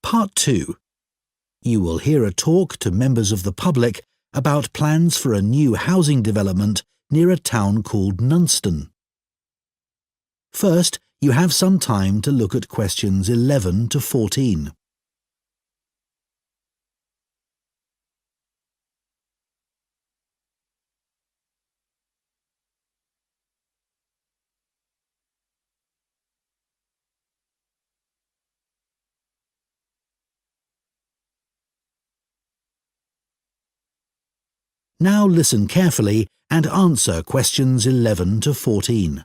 Part 2. You will hear a talk to members of the public about plans for a new housing development near a town called Nunston. First, you have some time to look at questions 11 to 14. Now listen carefully and answer questions 11 to 14.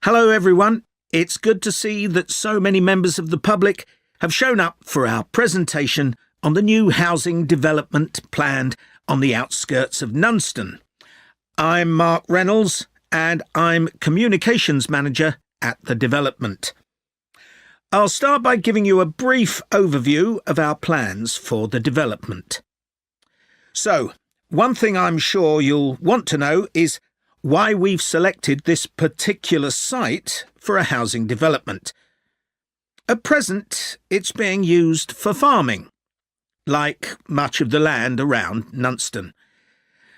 Hello everyone, it's good to see that so many members of the public have shown up for our presentation on the new housing development planned on the outskirts of Nunston. I'm Mark Reynolds and I'm Communications Manager at the development. I'll start by giving you a brief overview of our plans for the development. So, one thing I'm sure you'll want to know is why we've selected this particular site for a housing development. At present, it's being used for farming, like much of the land around Nunston.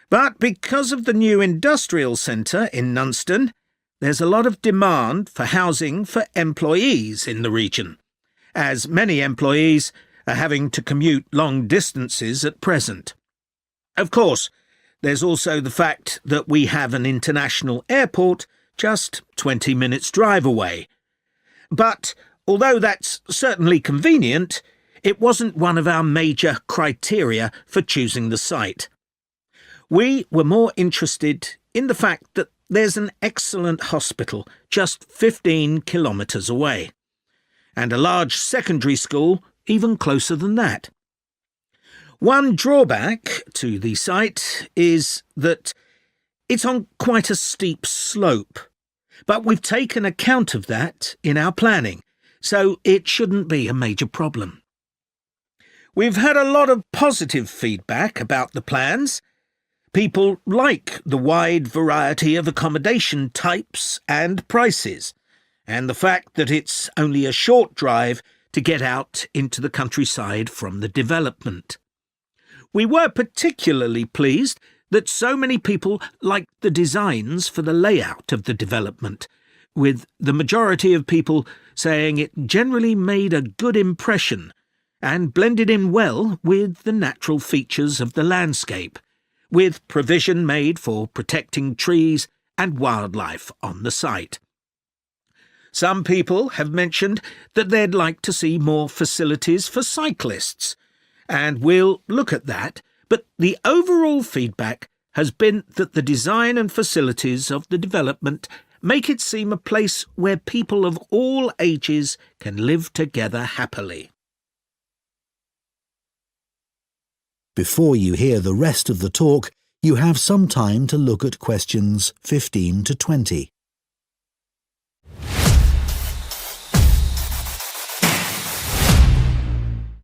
But because of the new industrial centre in Nunston, there's a lot of demand for housing for employees in the region, as many employees are having to commute long distances at present. Of course, there's also the fact that we have an international airport just 20 minutes drive away. But although that's certainly convenient, it wasn't one of our major criteria for choosing the site. We were more interested in the fact that there's an excellent hospital just 15 kilometres away, and a large secondary school even closer than that. One drawback to the site is that it's on quite a steep slope, but we've taken account of that in our planning, so it shouldn't be a major problem. We've had a lot of positive feedback about the plans. People like the wide variety of accommodation types and prices, and the fact that it's only a short drive to get out into the countryside from the development. We were particularly pleased that so many people liked the designs for the layout of the development, with the majority of people saying it generally made a good impression and blended in well with the natural features of the landscape, with provision made for protecting trees and wildlife on the site. Some people have mentioned that they'd like to see more facilities for cyclists, and we'll look at that, but the overall feedback has been that the design and facilities of the development make it seem a place where people of all ages can live together happily. Before you hear the rest of the talk, you have some time to look at questions 15 to 20.